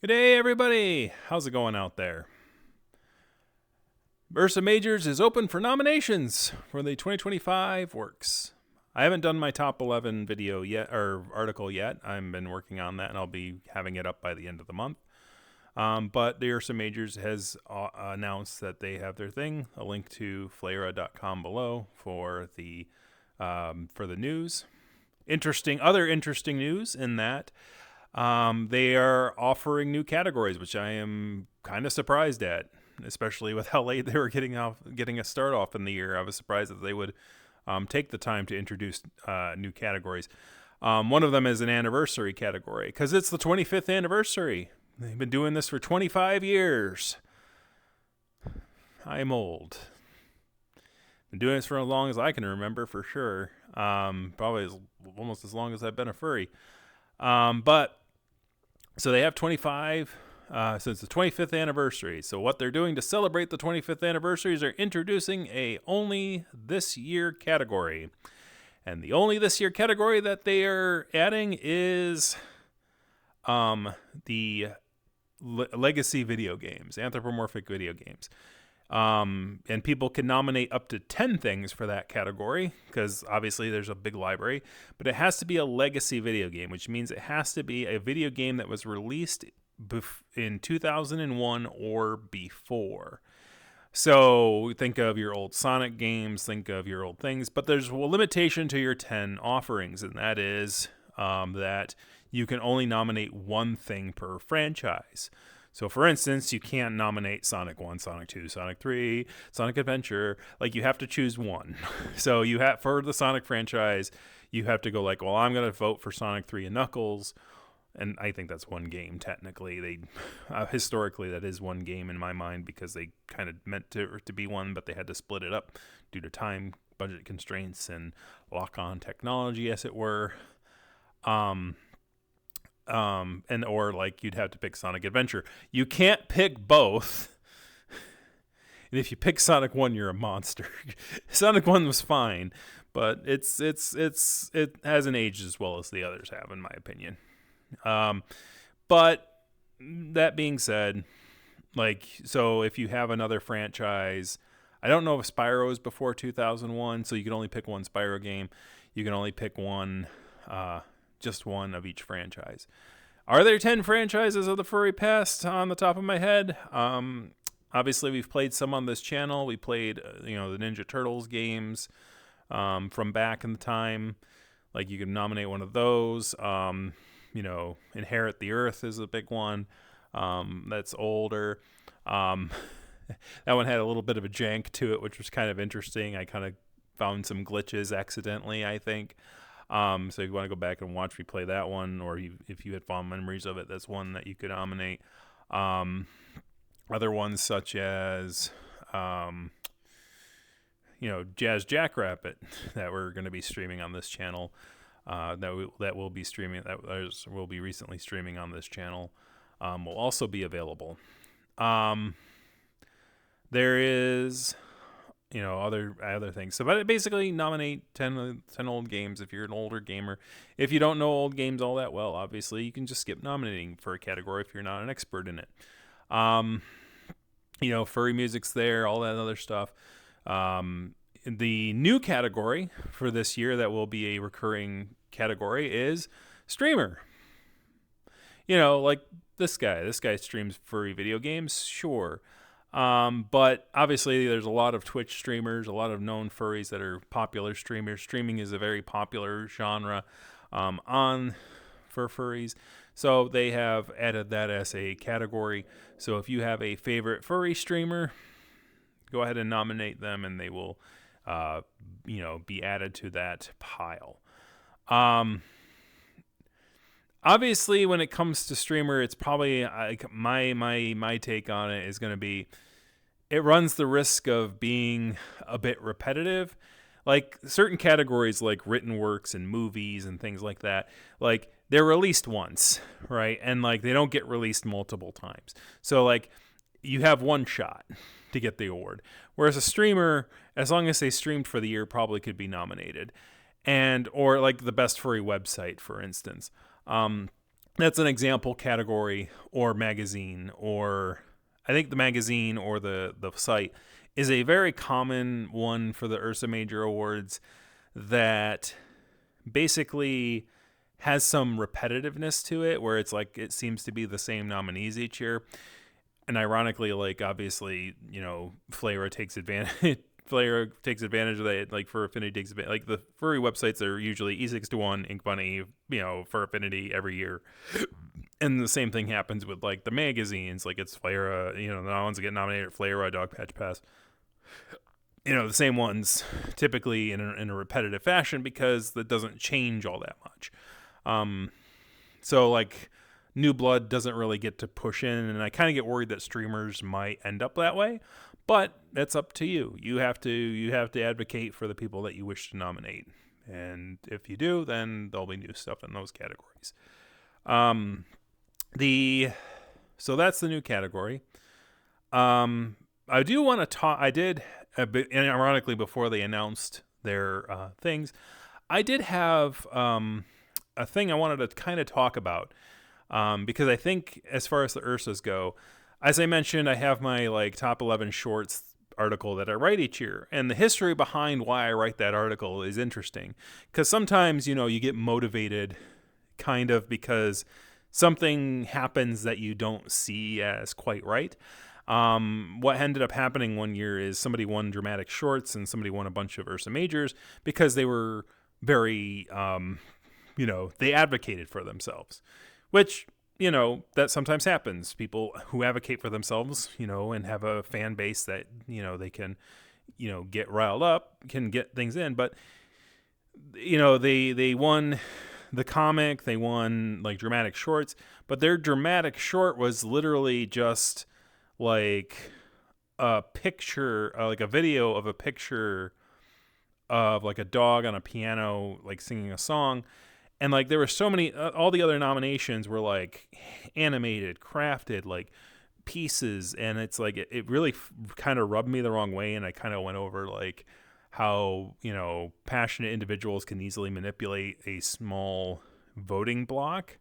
Good day, everybody. How's it going out there? Ursa Majors is open for nominations for the 2025 works. I haven't done my top 11 video yet, or article yet. I've been working on that, and I'll be having it up by the end of the month. But the Ursa Majors has announced that they have their thing. A link to flera.com below for the news. Other interesting news in that they are offering new categories, which I am kind of surprised at, especially with how late they were getting a start off in the year. I was surprised that they would take the time to introduce new categories. One of them is an anniversary category because it's the 25th anniversary. They've been doing this for 25 years. I'm old. Been doing this for as long as I can remember, for sure. Probably almost as long as I've been a furry. So they have 25 since the 25th anniversary. So what they're doing to celebrate the 25th anniversary is they're introducing a Only This Year category. And the Only This Year category that they are adding is the legacy video games, anthropomorphic video games. And people can nominate up to 10 things for that category because obviously there's a big library, but it has to be a legacy video game, which means it has to be a video game that was released in 2001 or before. So think of your old Sonic games, think of your old things, but there's a limitation to your 10 offerings, and that is that you can only nominate one thing per franchise. So, for instance, you can't nominate Sonic 1, Sonic 2, Sonic 3, Sonic Adventure. Like, you have to choose one. So, for the Sonic franchise, you have to go like, well, I'm going to vote for Sonic 3 and Knuckles. And I think that's one game, technically. Historically, that is one game in my mind because they kind of meant to be one, but they had to split it up due to time, budget constraints, and lock-on technology, as it were. Or like you'd have to pick Sonic Adventure. You can't pick both. And if you pick Sonic 1, you're a monster. Sonic 1 was fine, but it hasn't aged as well as the others have, in my opinion. But that being said, so if you have another franchise, I don't know if Spyro is before 2001, so you can only pick one Spyro game. You can only pick one, just one of each franchise. Are there 10 franchises of the furry past on the top of my head? Obviously, we've played some on this channel. We played, the Ninja Turtles games from back in the time. Like, you can nominate one of those. Inherit the Earth is a big one. That's older. That one had a little bit of a jank to it, which was kind of interesting. I kind of found some glitches accidentally, I think. So if you want to go back and watch me play that one, or if you had fond memories of it, that's one that you could nominate. Other ones such as, Jazz Jackrabbit that we're going to be streaming on this channel, that will be recently streaming on this channel, will also be available. There is other things. So, but basically nominate 10 old games if you're an older gamer. If you don't know old games all that well, obviously, you can just skip nominating for a category if you're not an expert in it. Furry music's there, all that other stuff. The new category for this year that will be a recurring category is streamer. Like this guy. This guy streams furry video games, sure. But obviously there's a lot of Twitch streamers, a lot of known furries that are popular streamers. Streaming is a very popular genre for furries. So they have added that as a category. So if you have a favorite furry streamer, go ahead and nominate them and they will, be added to that pile. Obviously, when it comes to streamer, it's probably my take on it is going to be it runs the risk of being a bit repetitive. Like certain categories like written works and movies and things like that, like they're released once, right? And like they don't get released multiple times. So like you have one shot to get the award. Whereas a streamer, as long as they streamed for the year, probably could be nominated. Or like the best furry website, for instance. that's an example category, or magazine, or I think the magazine or the site is a very common one for the Ursa Major Awards that basically has some repetitiveness to it, where it's like it seems to be the same nominees each year. And ironically, like obviously, Flayra takes advantage. Flayra takes advantage of that. Like Fur Affinity takes advantage. Like the furry websites are usually E621, Ink Bunny, Fur Affinity every year. And the same thing happens with like the magazines. Like it's Flayra, the ones that get nominated, Flayra, Dog Patch Pass. The same ones typically in a repetitive fashion, because that doesn't change all that much. So like new blood doesn't really get to push in, and I kind of get worried that streamers might end up that way, but that's up to you. You have to advocate for the people that you wish to nominate. And if you do, then there'll be new stuff in those categories. So that's the new category. I do want to talk. I did a bit, and ironically, before they announced their things, I did have a thing I wanted to kind of talk about, because I think as far as the Ursas go, as I mentioned, I have my like top 11 shorts article that I write each year, and the history behind why I write that article is interesting, because sometimes you get motivated kind of because something happens that you don't see as quite right. What ended up happening one year is somebody won dramatic shorts and somebody won a bunch of Ursa Majors because they were very, they advocated for themselves, which, that sometimes happens. People who advocate for themselves, and have a fan base that, they can, get riled up, can get things in. But, they won the comic, they won like dramatic shorts, but their dramatic short was literally just like a picture, like a video of a picture of like a dog on a piano, like singing a song. And like there were so many, all the other nominations were like animated, crafted, like pieces. And it's like, it really kind of rubbed me the wrong way. And I kind of went over like how, passionate individuals can easily manipulate a small voting block.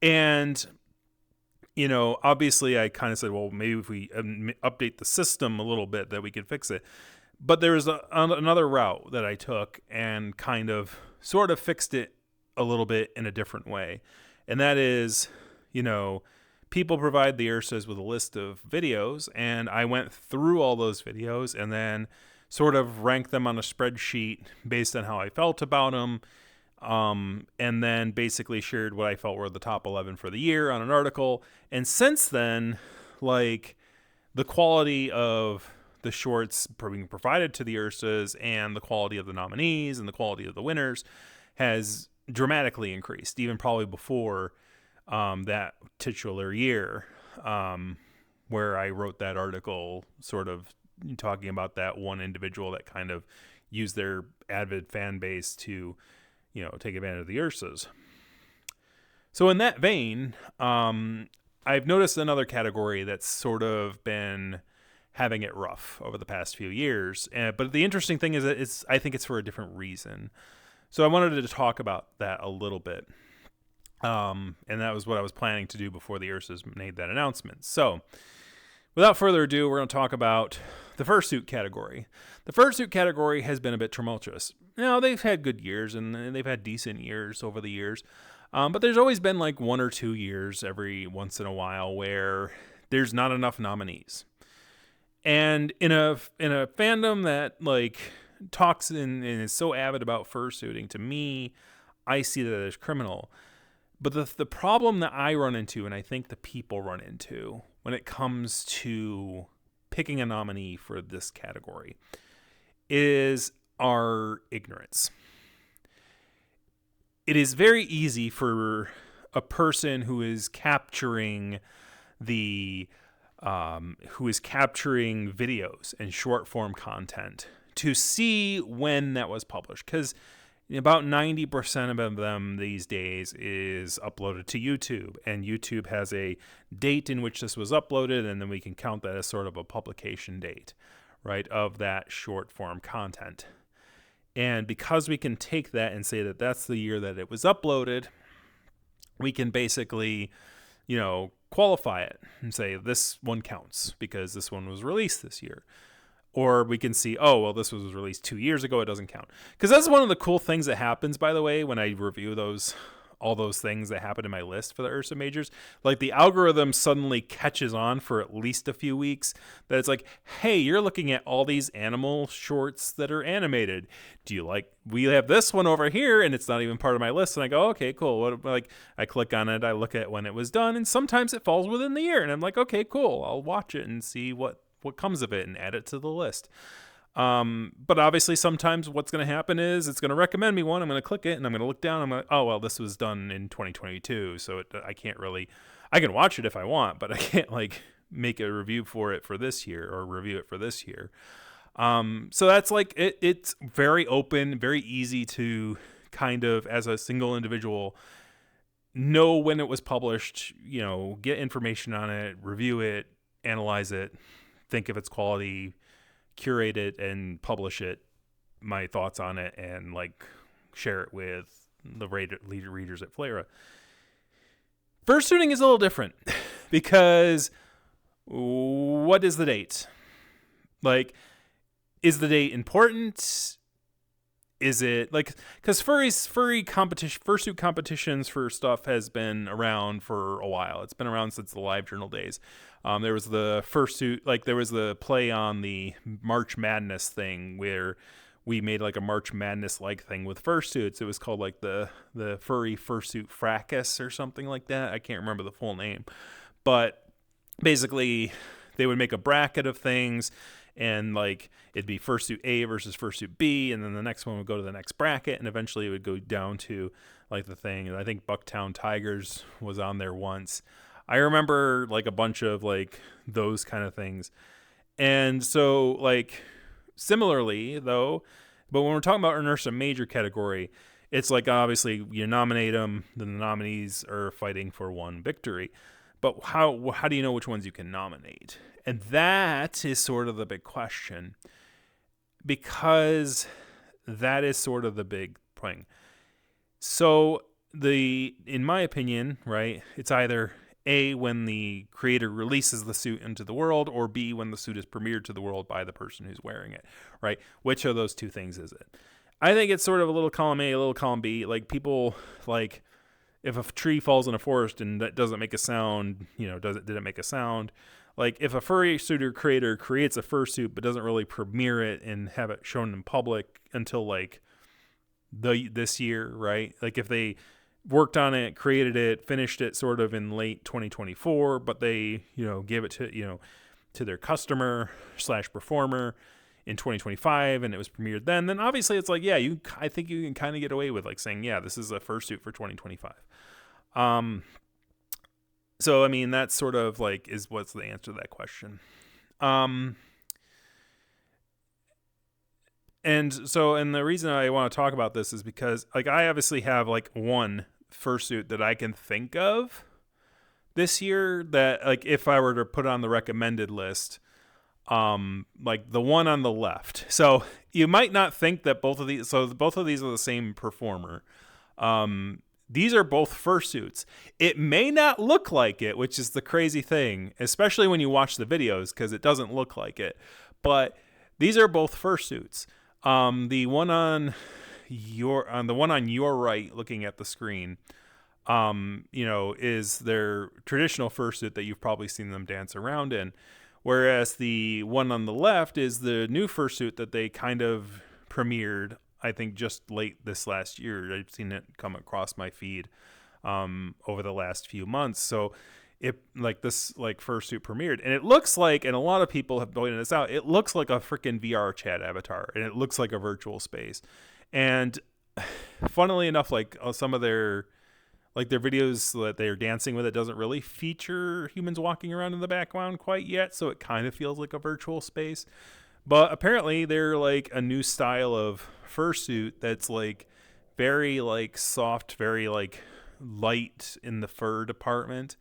And, obviously I kind of said, well, maybe if we update the system a little bit that we could fix it. But there was another route that I took and kind of sort of fixed it a little bit in a different way. And that is, people provide the Ursas with a list of videos, and I went through all those videos and then sort of ranked them on a spreadsheet based on how I felt about them. And then basically shared what I felt were the top 11 for the year on an article. And since then, like the quality of the shorts being provided to the Ursas and the quality of the nominees and the quality of the winners has dramatically increased, even probably before that titular year, where I wrote that article sort of talking about that one individual that kind of used their avid fan base to, take advantage of the Ursas. So in that vein, I've noticed another category that's sort of been having it rough over the past few years. But the interesting thing is that I think it's for a different reason. So I wanted to talk about that a little bit. And that was what I was planning to do before the Ursas made that announcement. So without further ado, we're going to talk about the fursuit category. The fursuit category has been a bit tumultuous. They've had good years and they've had decent years over the years. But there's always been like 1 or 2 years every once in a while where there's not enough nominees. And in a fandom that like talks and is so avid about fursuiting, to me, I see that as criminal. But the problem that I run into, and I think the people run into when it comes to picking a nominee for this category, is our ignorance. It is very easy for a person who is capturing videos and short form content to see when that was published, because about 90% of them these days is uploaded to YouTube, and YouTube has a date in which this was uploaded, and then we can count that as sort of a publication date, right, of that short form content. And because we can take that and say that that's the year that it was uploaded, we can basically, qualify it and say this one counts because this one was released this year. Or we can see, oh, well, this was released 2 years ago. It doesn't count. Because that's one of the cool things that happens, by the way, when I review all those things that happen in my list for the Ursa majors. Like the algorithm suddenly catches on for at least a few weeks that it's like, hey, you're looking at all these animal shorts that are animated. Do you like, we have this one over here and it's not even part of my list. And I go, okay, cool. I click on it. I look at when it was done and sometimes it falls within the year and I'm like, okay, cool. I'll watch it and see what comes of it and add it to the list. But obviously sometimes what's going to happen is it's going to recommend me one. I'm going to click it and I'm going to look down. I'm like, oh, well, this was done in 2022. So I can't really, I can watch it if I want, but I can't like make a review for it for this year or review it for this year. So that's like, it's very open, very easy to kind of, as a single individual, know when it was published, get information on it, review it, analyze it, think of its quality, curate it and publish it, my thoughts on it, and like share it with the readers at Flera. Fursuiting is a little different because what is the date? Like, is the date important? Is it like, because fursuit competitions for stuff has been around for a while. It's been around since the LiveJournal days. There was the fursuit, like there was the play on the March Madness thing where we made like a March Madness like thing with fursuits. It was called like the furry fursuit fracas or something like that. I can't remember the full name, but basically they would make a bracket of things. And like it'd be fursuit A versus fursuit B, and then the next one would go to the next bracket, and eventually it would go down to like the thing. And I think Bucktown Tigers was on there once. I remember like a bunch of like those kind of things. And so like similarly though, but when we're talking about an Ursa major category, it's like obviously you nominate them, then the nominees are fighting for one victory. But how do you know which ones you can nominate? And that is sort of the big question, because that is sort of the big thing. So in my opinion, right, it's either A, when the creator releases the suit into the world, or B, when the suit is premiered to the world by the person who's wearing it, right? Which of those two things is it? I think it's sort of a little column A, a little column B. Like people like, if a tree falls in a forest and that doesn't make a sound, did it make a sound? Like if a furry suitor creator creates a fursuit but doesn't really premiere it and have it shown in public until like this year, right? Like if they worked on it, created it, finished it sort of in late 2024, but they, gave it to, to their customer / performer in 2025 and it was premiered then obviously it's like, yeah, I think you can kind of get away with like saying, yeah, this is a fursuit for 2025. So, I mean, that's sort of like what's the answer to that question. And the reason I want to talk about this is because like I obviously have like one fursuit that I can think of this year that like if I were to put on the recommended list, like the one on the left. So you might not think that both of these are the same performer. These are both fursuits. It may not look like it, which is the crazy thing, especially when you watch the videos, because it doesn't look like it. But these are both fursuits. The one on your right, looking at the screen, is their traditional fursuit that you've probably seen them dance around in. Whereas the one on the left is the new fursuit that they kind of premiered, I think, just late this last year. I've seen it come across my feed over the last few months. So it like this like fursuit premiered, and it looks like, and a lot of people have pointed this out, it looks like a freaking VR chat avatar, and it looks like a virtual space. And funnily enough, like some of their videos that they're dancing with, it doesn't really feature humans walking around in the background quite yet, so it kind of feels like a virtual space. But apparently they're like a new style of fursuit that's like very like soft, very like light in the fur department.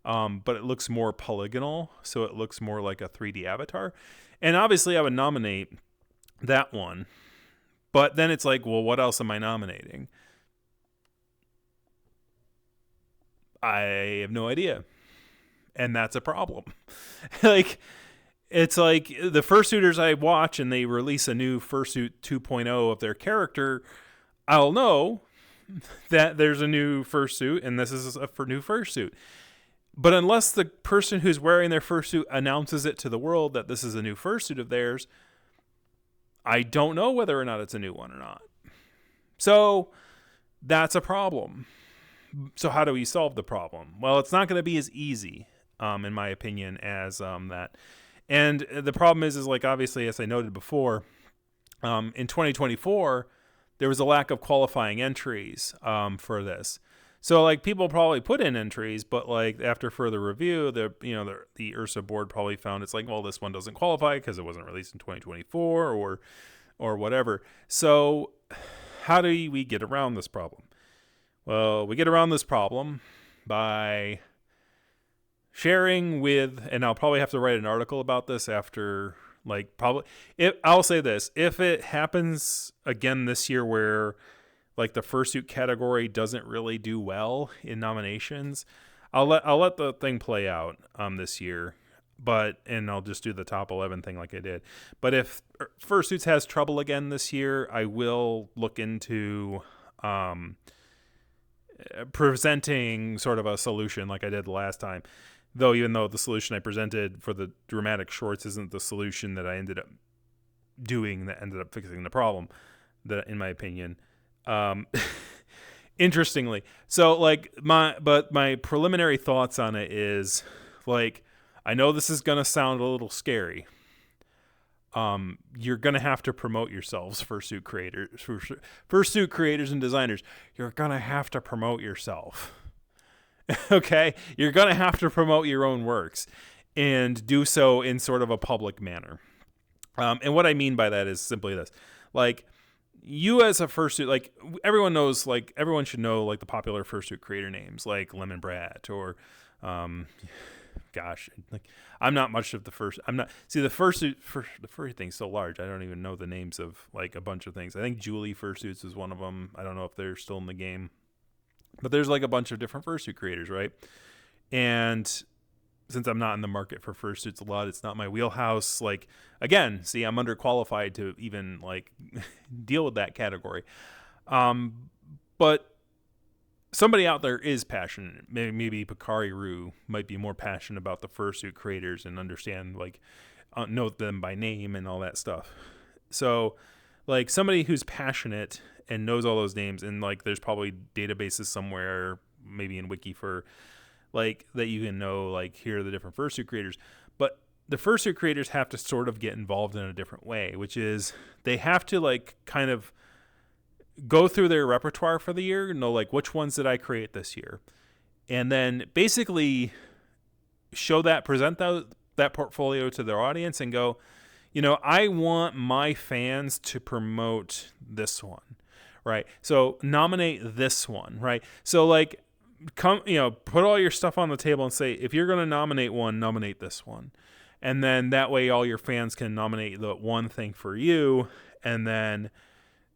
But it looks more polygonal, so it looks more like a 3D avatar. And obviously I would nominate that one. But then it's like, well, what else am I nominating? I have no idea. And that's a problem. Like, it's like the fursuiters I watch and they release a new fursuit 2.0 of their character, I'll know that there's a new fursuit and this is a new fursuit. But unless the person who's wearing their fursuit announces it to the world that this is a new fursuit of theirs, I don't know whether or not it's a new one or not. So that's a problem. So how do we solve the problem? Well, it's not going to be as easy, in my opinion, as that. And the problem is like, obviously, as I noted before, in 2024, there was a lack of qualifying entries for this. So like people probably put in entries, but like after further review, the Ursa board probably found it's like, well, this one doesn't qualify because it wasn't released in 2024 or whatever. So how do we get around this problem? Well, we get around this problem by sharing with, and I'll probably have to write an article about this after, like, probably, I'll say this, if it happens again this year where like the fursuit category doesn't really do well in nominations, I'll let the thing play out this year, and I'll just do the top 11 thing like I did. But if fursuits has trouble again this year, I will look into presenting sort of a solution like I did the last time. Though even though the solution I presented for the dramatic shorts isn't the solution that I ended up doing that ended up fixing the problem, that in my opinion. Interestingly, so like my preliminary thoughts on it is like, I know this is gonna sound a little scary. You're gonna have to promote yourselves, fursuit creators and designers. You're gonna have to promote yourself. Okay, you're gonna have to promote your own works and do so in sort of a public manner. And what I mean by that is simply this: like, you as a fursuit, like everyone knows, like everyone should know, like the popular fursuit creator names, like Lemon Brat or, gosh, like I'm not much of the first. I'm not. See, the furry thing's so large. I don't even know the names of like a bunch of things. I think Julie Fursuits is one of them. I don't know if they're still in the game, but there's like a bunch of different fursuit creators, right? And since I'm not in the market for fursuits a lot, it's not my wheelhouse. Like, again, see, I'm underqualified to even like deal with that category. But somebody out there is passionate. Maybe Picari Rue might be more passionate about the fursuit creators and understand, like, know them by name and all that stuff. So, like, somebody who's passionate and knows all those names, and like, there's probably databases somewhere, maybe in Wiki for, like, that you can know, like, here are the different fursuit creators. But the fursuit creators have to sort of get involved in a different way, which is they have to like kind of go through their repertoire for the year, know like which ones did I create this year, and then basically present that portfolio to their audience and go, I want my fans to promote this one, right? So nominate this one, right? So like, put all your stuff on the table and say, if you're going to nominate one, nominate this one. And then that way all your fans can nominate the one thing for you. And then,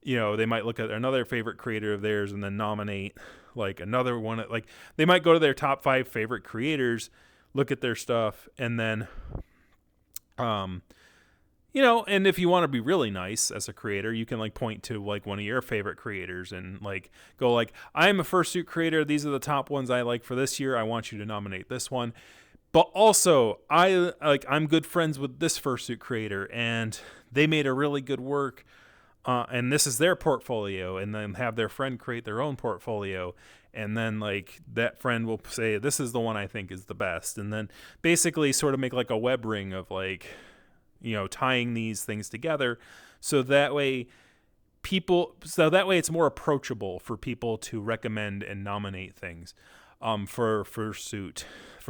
they might look at another favorite creator of theirs and then nominate like another one. Like, they might go to their top 5 favorite creators, look at their stuff, and then, and if you want to be really nice as a creator, you can like point to like one of your favorite creators and like go like, I'm a fursuit creator. These are the top ones I like for this year. I want you to nominate this one. But also, I'm good friends with this fursuit creator, and they made a really good work, and this is their portfolio, and then have their friend create their own portfolio, and then like that friend will say, this is the one I think is the best, and then basically sort of make like a web ring of like, tying these things together, so that way it's more approachable for people to recommend and nominate things for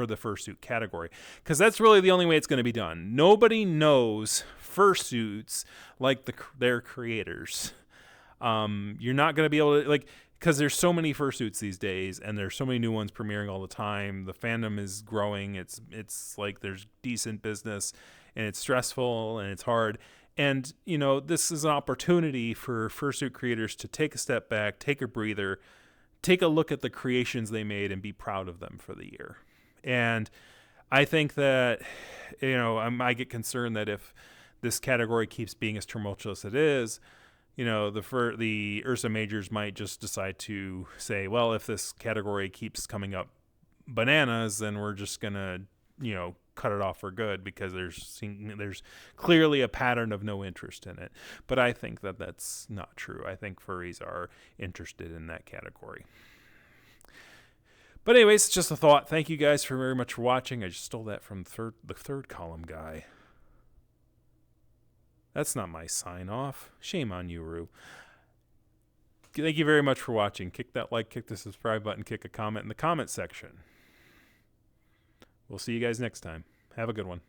the fursuit category, because that's really the only way it's going to be done. Nobody knows fursuits like their creators. You're not going to be able to, like, because there's so many fursuits these days, and there's so many new ones premiering all the time. The fandom is growing. It's like there's decent business, and it's stressful and it's hard. And this is an opportunity for fursuit creators to take a step back, take a breather, take a look at the creations they made and be proud of them for the year. And I think that, I get concerned that if this category keeps being as tumultuous as it is, the Ursa majors might just decide to say, well, if this category keeps coming up bananas, then we're just gonna, cut it off for good, because there's clearly a pattern of no interest in it. But I think that that's not true. I think furries are interested in that category. But anyways, it's just a thought. Thank you guys very much for watching. I just stole that from the third column guy. That's not my sign off. Shame on you, Rue. Thank you very much for watching. Kick that like, kick the subscribe button, kick a comment in the comment section. We'll see you guys next time. Have a good one.